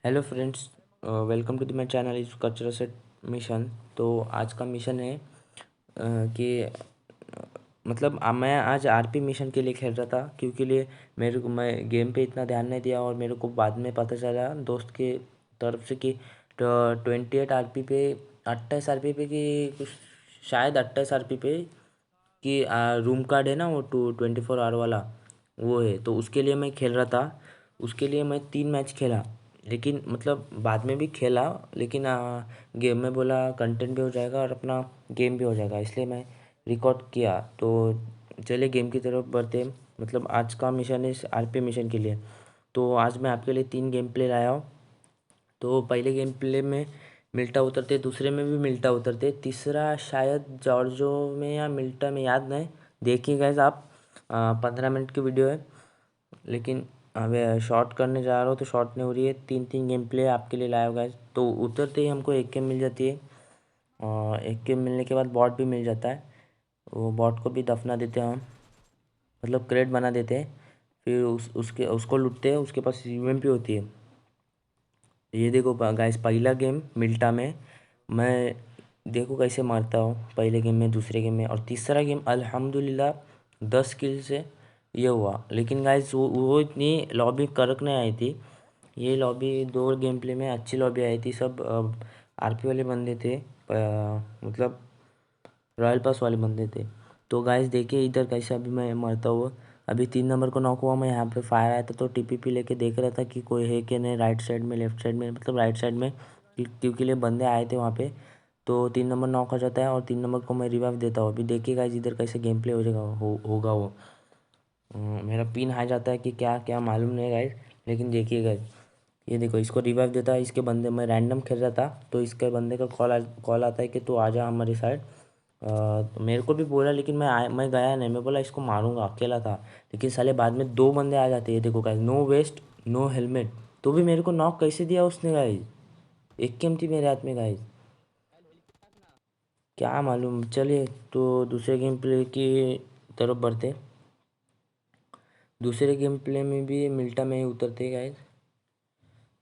Hello friends, welcome to the my channel is cultural set mission. तो आज का mission है कि मतलब मैं आज आरपी मिशन के लिए खेल रहा था, क्योंकि लिए मेरे को मैं गेम पे इतना ध्यान नहीं दिया और मेरे को बाद में पता चला दोस्त के तरफ से कि 28 आरपी पे 28 आरपी पे कि कुछ शायद 28 आरपी पे कि रूम कार्ड है ना, वो 24 आवर वाला वो है। तो उसके लिए मैं खेल रहा था। उसके लिए मैं 3 मैच खेला, लेकिन मतलब बाद में भी खेला, लेकिन गेम में बोला कंटेंट भी हो जाएगा और अपना गेम भी हो जाएगा, इसलिए मैं रिकॉर्ड किया। तो चलिए गेम की तरफ बढ़ते हैं। मतलब आज का मिशन है आरपी मिशन के लिए। तो आज मैं आपके लिए 3 गेम प्ले लाया हूँ। तो पहले गेम प्ले में मिल्टा उतरते, दूसरे में भी मिल्टा उतरते, तीसरा शायद जॉर्जो में या मिल्टा में, याद नहीं। देखिए गाइस आप, 15 मिनट की वीडियो है, लेकिन अब शॉर्ट करने जा रहा हूँ तो शॉर्ट नहीं हो रही है। 3 3 गेम प्ले आपके लिए लाया गाइस। तो उतरते ही हमको एक गेम मिल जाती है, और एक गेम मिलने के बाद बॉट भी मिल जाता है। वो बॉट को भी दफना देते हैं हम, मतलब क्रेट बना देते हैं। फिर उसके उसको लूटते हैं, उसके पास यूएमपी होती है। ये देखो गाइस, पहला गेम मिल्टा में मैं देखो कैसे मारता हूँ, पहले गेम में, दूसरे गेम में, और तीसरा गेम अल्हम्दुलिल्लाह 10 किल से ये हुआ। लेकिन गाइस वो इतनी लॉबी करक नहीं आई थी। ये लॉबी 2 गेम प्ले में अच्छी लॉबी आई थी। सब आरपी वाले बंदे थे, मतलब रॉयल पास वाले बंदे थे। तो गाइस देखिए इधर कैसे अभी मैं मरता हुआ, अभी 3 नंबर को नॉक हुआ मैं। यहाँ पे फायर आया था तो टीपीपी लेके देख रहा था कि कोई है कि नहीं, राइट साइड में, लेफ्ट साइड में, मतलब राइट साइड में, क्योंकि लिए बंदे आए थे वहाँ पे। तो 3 नंबर नॉक हो जाता है और 3 नंबर को मैं रिवाइव देता हूँ। अभी देखिए गाइस इधर कैसे गेम प्ले हो जाएगा, होगा वो। मेरा पिन हाई जाता है कि क्या क्या मालूम नहीं गाइस, लेकिन देखिए गाइस, ये देखो इसको रिवाइव देता है। इसके बंदे, मैं रैंडम खेल रहा था तो इसके बंदे का कॉल आता है कि तू आ जा हमारी साइड। तो मेरे को भी बोला, लेकिन मैं गया नहीं। मैं बोला इसको मारूंगा, अकेला था। लेकिन साले बाद में 2 बंदे आ जाते हैं। देखो guys, no waste no helmet, तो भी मेरे को नॉक कैसे दिया उसने गाइस। एक गेम थी मेरे हाथ में गाइस, क्या मालूम। चलिए तो दूसरे गेम प्ले की तरफ बढ़ते। दूसरे गेम प्ले में भी मिल्टा में ही उतरते गाइस।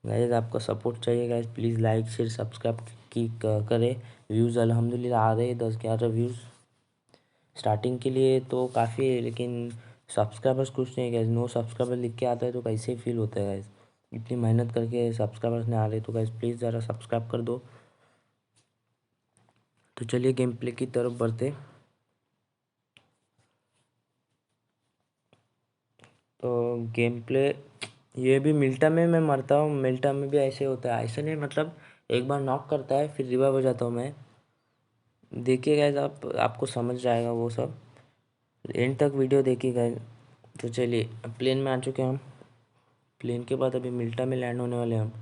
गाइस आपका सपोर्ट चाहिए guys, please like share subscribe की करें। व्यूज़ अल्हम्दुलिल्लाह आ रहे हैं, 10 11 व्यूज़ स्टार्टिंग के लिए तो काफ़ी है, लेकिन सब्सक्राइबर्स कुछ नहीं गाइस। नो सब्सक्राइबर लिख के आता है तो कैसे फील होता है गाइस। इतनी मेहनत करके सब्सक्राइबर्स नहीं आ रहे, तो गाइस प्लीज़ ज़रा सब्सक्राइब कर दो। तो चलिए गेम प्ले की तरफ बढ़ते। तो गेम प्ले, ये भी मिल्टा में मैं मरता हूँ। मिल्टा में भी ऐसे होता है, ऐसे नहीं, मतलब एक बार नॉक करता है फिर रिवाइव हो जाता हूँ मैं। देखिए गाइस आप, आपको समझ जाएगा वो सब, एंड तक वीडियो देखिए गाइस। तो चलिए अब प्लेन में आ चुके हैं हम। प्लेन के बाद अभी मिल्टा में लैंड होने वाले हैं हम।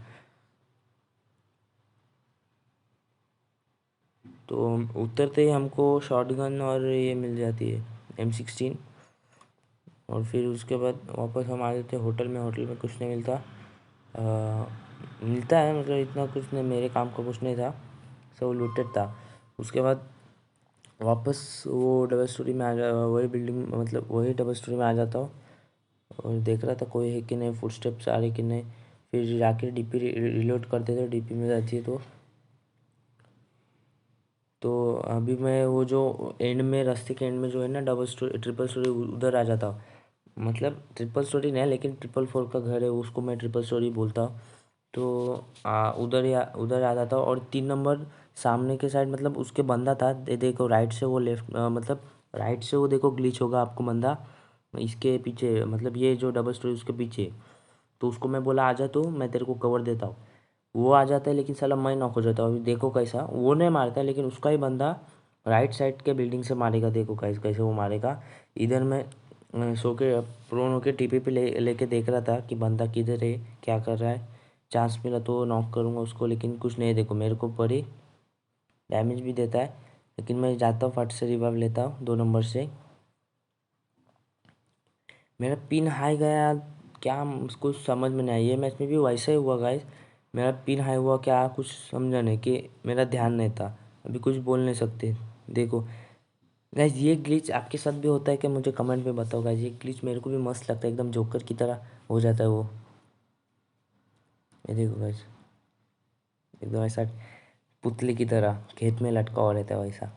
तो उतरते ही हमको शॉटगन और ये मिल जाती है, M16। और फिर उसके बाद वापस हम आ जाते हैं होटल में। होटल में कुछ नहीं मिलता, मिलता है मतलब इतना कुछ नहीं, मेरे काम का कुछ नहीं था, सब लूटेड था। उसके बाद वापस वो डबल स्टोरी में वही बिल्डिंग, मतलब वही डबल स्टोरी में आ जाता हूँ। और देख रहा था कोई है कि नहीं, फुट स्टेप्स आ रही कि नहीं। फिर जाके डीपी रिलोड करते थे, डीपी में जाती है तो अभी मैं वो जो एंड में, रास्ते के एंड में जो है ना, डबल स्टोरी ट्रिपल स्टोरी, उधर आ जाता हूँ। मतलब ट्रिपल स्टोरी नहीं, लेकिन 444 का घर है, उसको मैं ट्रिपल स्टोरी बोलता हूँ। तो उधर आ जाता हूँ। और 3 नंबर सामने के साइड, मतलब उसके बंदा था, देखो राइट से वो लेफ्ट, मतलब राइट से वो देखो ग्लिच होगा आपको बंदा इसके पीछे, मतलब ये जो डबल स्टोरी उसके पीछे। तो उसको मैं बोला आजा, तो मैं तेरे को कवर देता हूँ। वो आ जाता है, लेकिन साला मैं नॉक हो जाता हूँ। अभी देखो कैसा, वो नहीं मारता है, लेकिन उसका ही बंदा राइट साइड के बिल्डिंग से मारेगा। देखो कैसे कैसे वो मारेगा। इधर मैं सो के प्रोन होके टीपी पे लेके देख रहा था कि बंदा किधर है, क्या कर रहा है। चांस मिला तो नॉक करूँगा उसको, लेकिन कुछ नहीं। देखो मेरे को ऊपर ही डैमेज भी देता है, लेकिन मैं जाता हूँ फट से रिवाइव लेता हूँ 2 नंबर से। मेरा पिन हाई गया, क्या कुछ समझ में नहीं आया। ये मैच में भी वैसा ही हुआ गाइस, मेरा पिन हाई हुआ, क्या कुछ समझा नहीं, कि मेरा ध्यान नहीं था। अभी कुछ बोल नहीं सकते। देखो गाइस, ये ग्लिच आपके साथ भी होता है क्या, मुझे कमेंट में बताओ गाइस। ये ग्लिच मेरे को भी मस्त लगता है, एकदम जोकर की तरह हो जाता है वो। ये देखो गाइस, एकदम ऐसा पुतले की तरह खेत में लटका हुआ रहता है वैसा।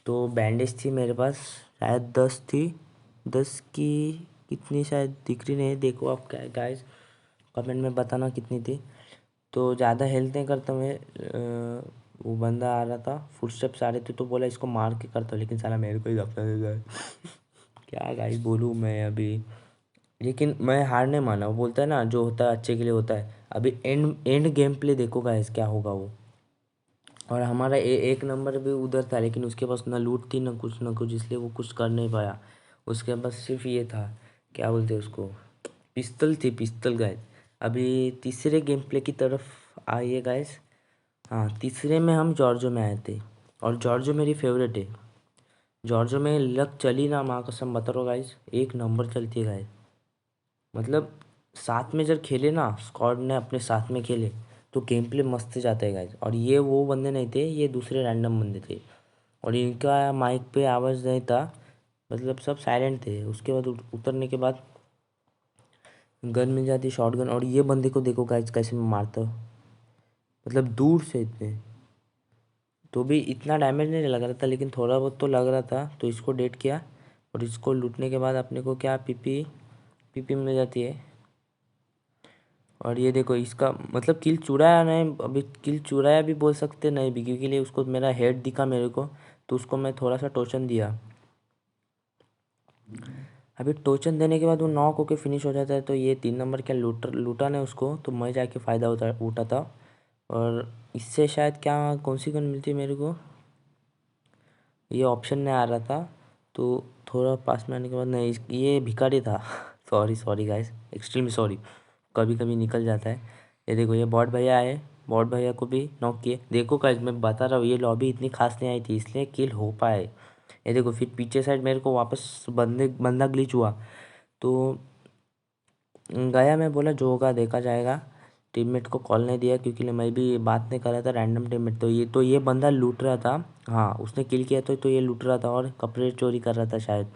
तो बैंडेज थी मेरे पास, शायद 10 थी, 10 की कितनी शायद दिख रही नहीं, देखो आप क्या गाइस कमेंट में बताना कितनी थी। तो ज़्यादा हेल्थ नहीं करता मैं, वो बंदा आ रहा था, फुटस्टेप्स आ रहे थे तो बोला इसको मार के करता हूँ, लेकिन साला मेरे को ही दफना देता है। क्या गाइस बोलूँ मैं अभी, लेकिन मैं हार नहीं माना। वो बोलता है ना जो होता है अच्छे के लिए होता है। अभी एंड एंड गेम प्ले देखो गाइस क्या होगा वो। और हमारा एक नंबर भी उधर था, लेकिन उसके पास ना लूट थी ना कुछ, इसलिए वो कुछ कर नहीं पाया। उसके पास सिर्फ ये था, क्या बोलते हैं उसको, पिस्तल थी, पिस्तल गाइस। अभी तीसरे गेम प्ले की तरफ आइए गाइस। हाँ, तीसरे में हम जॉर्जो में आए थे, और जॉर्जो मेरी फेवरेट है। जॉर्जो में लक चली ना, माँ कसम बता रहा हूँ गाइस, एक नंबर चलती है गाइस। मतलब साथ में जब खेले ना, स्क्वाड ने अपने साथ में खेले, तो गेम प्ले मस्त जाता है गाइस। और ये वो बंदे नहीं थे, ये दूसरे रैंडम बंदे थे, और इनका माइक पे आवाज़ नहीं था, मतलब सब साइलेंट थे। उसके बाद उतरने के बाद गन मिल जाती, शॉट गन। और ये बंदे को देखो गाइस कैसे मैं मारता हूँ, मतलब दूर से इतने, तो भी इतना डैमेज नहीं लग रहा था, लेकिन थोड़ा बहुत तो लग रहा था। तो इसको डेट किया, और इसको लूटने के बाद अपने को क्या पीपी पीपी मिल जाती है। और ये देखो इसका मतलब किल चुराया नहीं, अभी किल चुराया भी बोल सकते नहीं भी, क्योंकि लिए उसको मेरा हेड दिखा मेरे को, तो उसको मैं थोड़ा सा टोचन दिया। अभी टोचन देने के बाद वो नॉक होके फिनिश हो जाता है। तो ये 3 नंबर क्या लूटा ने उसको, तो मैं जाके फ़ायदा उठाता। और इससे शायद क्या कौन सी गन मिलती है मेरे को, ये ऑप्शन नहीं आ रहा था। तो थोड़ा पास में आने के बाद नहीं, ये भिखारी था। Sorry sorry guys, extremely sorry, कभी कभी निकल जाता है। ये देखो ये बॉट भैया आए, बॉट भैया को भी नॉक किए। देखो गाइस मैं बता रहा हूँ, ये लॉबी इतनी खास नहीं आई थी, इसलिए किल हो पाए। ये देखो फिर पीछे साइड मेरे को वापस बंदा ग्लिच हुआ, तो गया। मैं बोला जो होगा देखा जाएगा। टीममेट को कॉल नहीं दिया, क्योंकि मैं भी बात नहीं कर रहा था, रैंडम टीममेट। तो ये बंदा लूट रहा था, हाँ उसने किल किया। तो ये लूट रहा था और कपड़े चोरी कर रहा था शायद,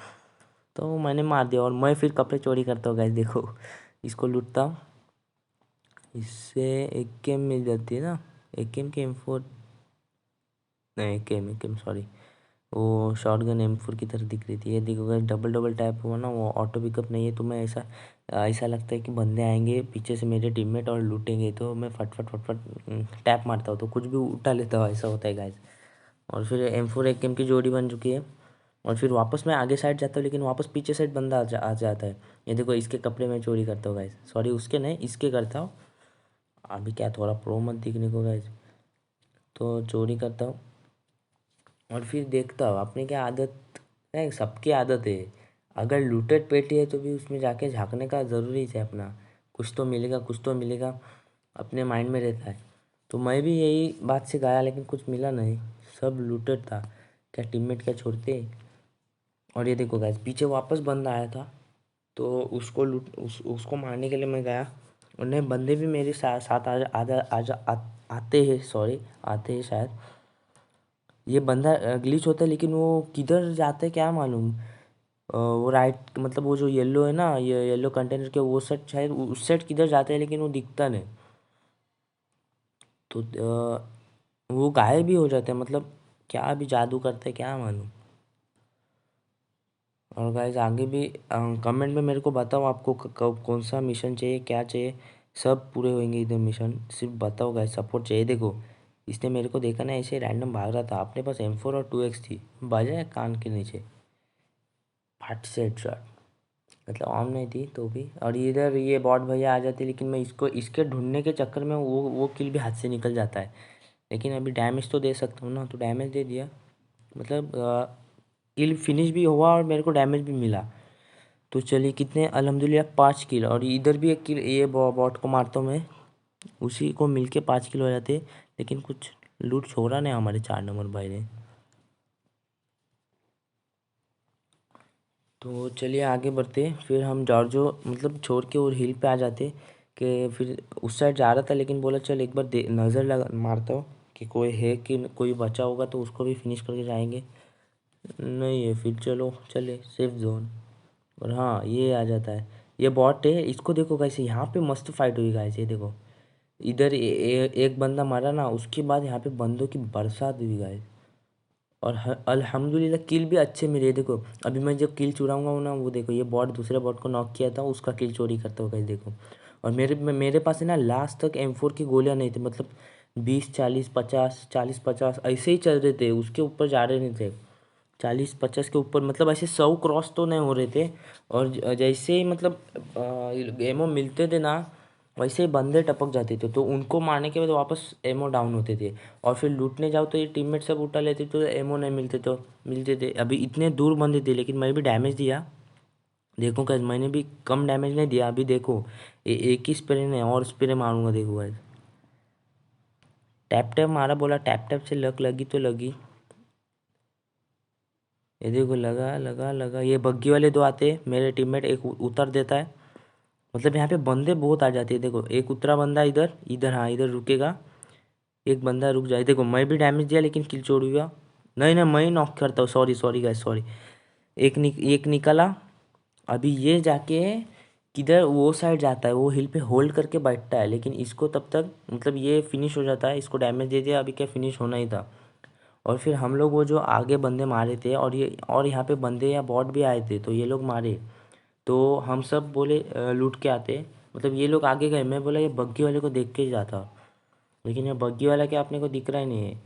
तो मैंने मार दिया। और मैं फिर कपड़े चोरी करता हूँ गाइस, देखो इसको लूटता हूँ, इससे एक गेम मिल जाती है ना, एक गेम के M4, नहीं एक गेम सॉरी, वो शॉर्ट गन M4 की तरह दिख रही थी। ये देखो गाइस डबल डबल टैप हुआ ना, वो ऑटो पिकअप नहीं है। तो मैं ऐसा ऐसा लगता है कि बंदे आएंगे पीछे से मेरे टीममेट और लूटेंगे, तो मैं फट फट फट फट टैप मारता हूँ, तो कुछ भी उठा लेता हूँ, ऐसा होता है गाइस। और फिर M4 एक गेम की जोड़ी बन चुकी है। और फिर वापस मैं आगे साइड जाता हूँ, लेकिन वापस पीछे साइड बंदा आ जाता है। ये देखो इसके कपड़े मैं चोरी करता हूँ गाइस, सॉरी उसके नहीं, इसके करता हूँ। अभी क्या थोड़ा प्रो मत दिखने को गाइस, तो चोरी करता हूँ। और फिर देखता हूँ, अपने क्या आदत है, सबकी आदत है, अगर लूटेड पेटी है तो भी उसमें जाके झांकने का ज़रूरी है अपना, कुछ तो मिलेगा कुछ तो मिलेगा, अपने माइंड में रहता है। तो मैं भी यही बात से गया, लेकिन कुछ मिला नहीं, सब लूटेड था, क्या टीममेट क्या छोड़ते। और ये देखो गाइस पीछे वापस बंदा आया था, तो उसको मारने के लिए मैं गया। और नहीं, बंदे भी मेरे साथ आते हैं, सॉरी आते हैं शायद। ये बंदा ग्लिच होता है, लेकिन वो किधर जाता है क्या मालूम। वो राइट, मतलब वो जो येलो है ना, ये येलो कंटेनर के वो सेट, शायद उस सेट किधर जाता है, लेकिन वो दिखता नहीं। तो वो गायब भी हो जाता है, मतलब क्या भी जादू करते हैं क्या मालूम। और गाइस आगे भी कमेंट में मेरे को बताओ, आपको कौन सा मिशन चाहिए, क्या चाहिए, सब पूरे होंगे इधर मिशन, सिर्फ बताओ गाइस, सपोर्ट चाहिए। देखो इसने मेरे को देखा ना, ऐसे रैंडम भाग रहा था, अपने पास M4 और 2x थी, बजाय कान के नीचे फट से हेडशॉट, मतलब ऑन नहीं थी तो भी। और इधर ये बॉट भैया आ जाते, लेकिन मैं इसको इसके ढूंढने के चक्कर में वो किल भी हाथ से निकल जाता है। लेकिन अभी डैमेज तो दे सकता हूँ ना, तो डैमेज दे दिया, मतलब किल फिनिश भी हुआ और मेरे को डैमेज भी मिला। तो चलिए कितने, अल्हम्दुलिल्लाह 5 किल। और इधर भी एक किल, ये बॉट को मारता हूँ मैं, उसी को मिलके 5 किल हो जाते। लेकिन कुछ लूट छोड़ा नहीं हमारे 4 नंबर भाई ने। तो चलिए आगे बढ़ते, फिर हम जॉर्जो मतलब छोड़ के और हिल पे आ जाते। कि फिर उस साइड जा रहा था, लेकिन बोला चल एक बार नज़र लगा मारता हूँ कि कोई है कि कोई बचा होगा, तो उसको भी फिनिश करके जाएंगे। नहीं है, फिर चलो चले सेफ जोन। और हाँ ये आ जाता है, ये बॉट है, इसको देखो गाइस, यहाँ पे मस्त फाइट हुई गाइस। ये देखो इधर एक बंदा मारा ना, उसके बाद यहाँ पे बंदों की बरसात हुई गाइस। और अल्हम्दुलिल्लाह किल भी अच्छे मिले। देखो अभी मैं जब किल चुराऊंगा ना, वो देखो ये बॉट दूसरे बॉट को नॉक किया था, उसका किल चोरी करता होगा देखो। और मेरे पास है ना लास्ट तक M4 की गोलियां नहीं थी, मतलब 20 40 50 40 50 ऐसे ही चल रहे थे, उसके ऊपर जा रहे नहीं थे। 40 50 के ऊपर, मतलब ऐसे 100 क्रॉस तो नहीं हो रहे थे। और जैसे ही मतलब एमओ मिलते थे ना, वैसे ही बंदे टपक जाते थे, तो उनको मारने के बाद वापस एमओ डाउन होते थे। और फिर लूटने जाओ तो ये टीममेट सब उठा लेते, तो एमओ नहीं मिलते, तो मिलते थे। अभी इतने दूर बंदे थे, लेकिन मैं भी डैमेज दिया। देखो कैसे मैंने भी कम डैमेज नहीं दिया। अभी देखो एक ही स्प्रे नहीं, और स्प्रे मारूंगा देखो गाइस। टैप टैप मारा, बोला टैप टैप से लग लगी तो लगी। ये देखो लगा लगा लगा। ये बग्गी वाले दो आते हैं, मेरे टीममेट एक उतर देता है। मतलब यहाँ पे बंदे बहुत आ जाते हैं। देखो एक उतरा बंदा इधर इधर, हाँ इधर रुकेगा। एक बंदा रुक जाए। देखो मैं भी डैमेज दिया, लेकिन किल चोर हुआ। नहीं नहीं, मैं ही नॉक करता हूँ, सॉरी सॉरी गाइस सॉरी। एक निकला। अभी ये जाके किधर वो साइड जाता है, वो हिल पे होल्ड करके बैठता है, लेकिन इसको तब तक मतलब ये फिनिश हो जाता है। इसको डैमेज दे दिया, अभी क्या फिनिश होना ही था। और फिर हम लोग वो जो आगे बंदे मारे थे, और यहाँ पे बंदे या बॉट भी आए थे, तो ये लोग मारे। तो हम सब बोले लूट के आते। मतलब ये लोग आगे गए, मैं बोला ये बग्गी वाले को देख के ही जाता, लेकिन ये बग्गी वाला क्या अपने को दिख रहा ही नहीं है।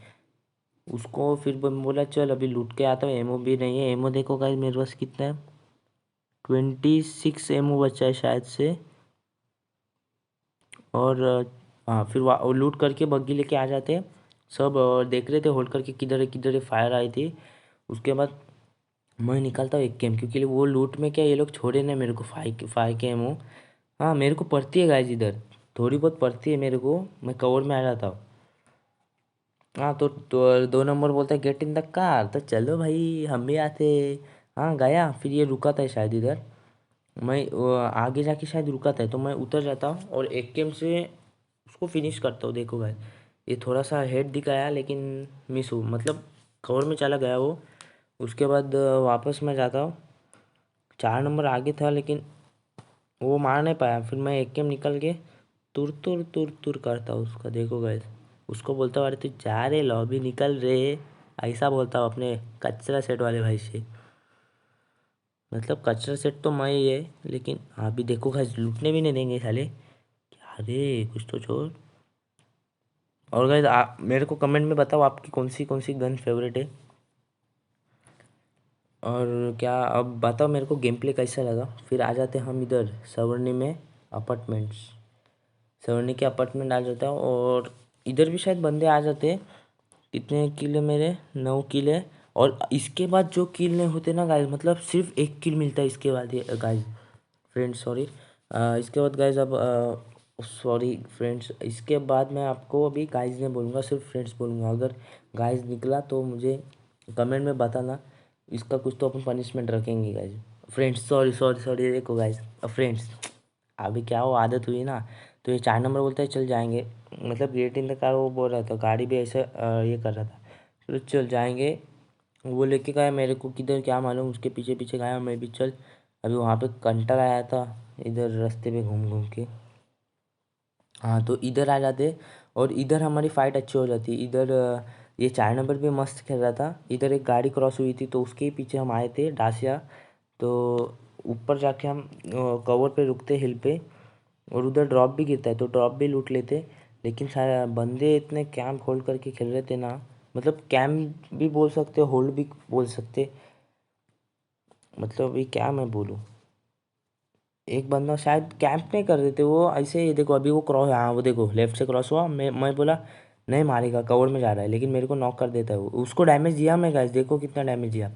उसको फिर बोला चल अभी लूट के आता हूँ। एमओ भी नहीं है। एमओ देखो गाइस मेरे पास कितना है, 26 एमओ बचा है शायद से। और हाँ फिर वो लूट करके बग्गी लेके आ जाते हैं सब। और देख रहे थे होल्ड करके किधर है फायर आई थी। उसके बाद मैं निकालता हूँ एक गेम, क्योंकि वो लूट में क्या ये लोग छोड़े ना मेरे को। 5 के एमओ। हाँ मेरे को पड़ती है गाइस इधर, थोड़ी बहुत पड़ती है मेरे को। मैं कवर में आ जाता हूँ। हाँ तो 2 नंबर बोलता है गेट इन द कार, तो चलो भाई हम भी आते। हाँ गया, फिर ये रुका था शायद इधर। मैं आगे जाके शायद रुका था, तो मैं उतर जाता हूँ और एक गेम से उसको फिनिश करता हूँ। देखो भाई ये थोड़ा सा हेड दिखाया, लेकिन मिस हो, मतलब कवर में चला गया वो। उसके बाद वापस मैं जाता हूँ। 4 नंबर आगे था, लेकिन वो मार नहीं पाया। फिर मैं एक गेम निकल के तुर तुर तुर तुर करता हूँ उसका। देखो गाइस उसको बोलता हूँ अरे तू जा रे लॉबी निकल रे, ऐसा बोलता हूँ अपने कचरा सेट वाले भाई से। मतलब कचरा सेट तो मैं ही है, लेकिन अभी देखो गाइस लूटने भी नहीं देंगे साले। अरे कुछ तो छोड़। और गाइस आप मेरे को कमेंट में बताओ आपकी कौन सी गन फेवरेट है। और क्या अब बताओ मेरे को गेम प्ले कैसा लगा। फिर आ जाते हम इधर सवर्णी में, अपार्टमेंट्स। सवर्णी के अपार्टमेंट आ जाता हूँ, और इधर भी शायद बंदे आ जाते हैं। कितने किल है मेरे, 9 किल है। और इसके बाद जो किल नहीं होते ना गाइस, मतलब सिर्फ एक किल मिलता है इसके बाद, ये गाइस फ्रेंड्स सॉरी। इसके बाद गाइस अब सॉरी फ्रेंड्स, इसके बाद मैं आपको अभी गाइस नहीं बोलूँगा, सिर्फ फ्रेंड्स बोलूँगा। अगर गाइस निकला तो मुझे कमेंट में बताना, इसका कुछ तो अपन पनिशमेंट रखेंगे guys. Friends sorry sorry sorry, देखो गाइस फ्रेंड्स। अभी क्या वो आदत हुई ना, तो ये 4 नंबर बोलता है चल जाएंगे। मतलब गेट इन द कार वो बोल रहा था, गाड़ी भी ऐसे ये कर रहा था, तो चल जाएंगे। वो लेके गया मेरे को किधर क्या मालूम, उसके पीछे पीछे गया मैं भी। चल अभी वहाँ पे कंटर आया था इधर रास्ते पे घूम घूम के। हाँ तो इधर आ जाते, और इधर हमारी फाइट अच्छी हो जाती। इधर ये 4 नंबर भी मस्त खेल रहा था। इधर एक गाड़ी क्रॉस हुई थी, तो उसके ही पीछे हम आए थे डासिया। तो ऊपर जाके हम कवर पे रुकते हिल पे, और उधर ड्रॉप भी गिरता है, तो ड्रॉप भी लूट लेते। लेकिन सारे बंदे इतने कैंप होल्ड करके खेल रहे थे ना, मतलब कैंप भी बोल सकते, होल्ड भी बोल सकते। मतलब अभी क्या मैं बोलूँ, एक बंदा शायद कैंप नहीं कर रहे थे वो ऐसे ही। देखो अभी वो क्रॉस, हाँ वो देखो लेफ्ट से क्रॉस हुआ। मैं बोला नहीं मारेगा, कवर में जा रहा है, लेकिन मेरे को नॉक कर देता है वो। उसको डैमेज दिया मैं गाइस, देखो कितना डैमेज दिया।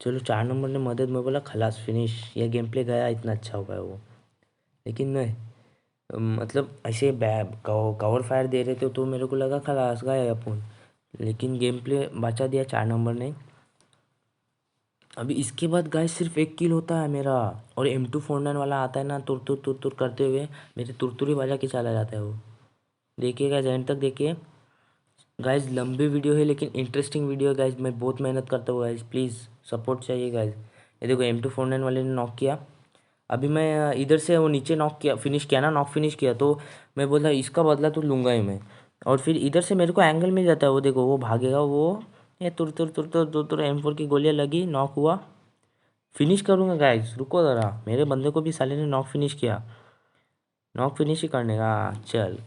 चलो 4 नंबर ने मदद, मैं बोला खलास फिनिश, ये गेम प्ले गया, इतना अच्छा हो गया वो। लेकिन नहीं, मतलब ऐसे कवर फायर दे रहे थे, तो मेरे को लगा खलास गए अपन। लेकिन गेम प्ले बचा दिया 4 नंबर ने। अभी इसके बाद गाइस सिर्फ एक किल होता है मेरा, और M249 वाला आता है ना, तुर तुर तुर तुर करते हुए मेरे तुरतुरी बजा के चला जाता है वो। देखिए गाइस एंड तक देखिए। गाइस लंबी वीडियो है, लेकिन इंटरेस्टिंग वीडियो है गाइस। मैं बहुत मेहनत करता हूँ गाइस, प्लीज़ सपोर्ट चाहिए गाइस। ये देखो M249 वाले ने नॉक किया। अभी मैं इधर से वो नीचे नॉक किया, फिनिश किया ना, नॉक फिनिश किया, तो मैं बोला इसका बदला तो लूँगा ही मैं। और फिर इधर से मेरे को एंगल मिल जाता है, वो देखो वो भागेगा, वो ये तुर तुर तुर तुर तुर तुर M4 की गोलियाँ लगी, नॉक हुआ। फिनिश करूँगा गाइस, रुको ज़रा, मेरे बंदे को भी साले ने नॉक फिनिश किया, नॉक फिनिश ही करने का। चल,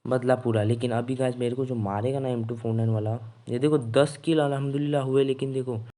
बदला पूरा। लेकिन अभी गाइस मेरे को जो मारेगा ना M249 वाला, ये देखो 10 किल अल्हम्दुलिल्लाह हुए, लेकिन देखो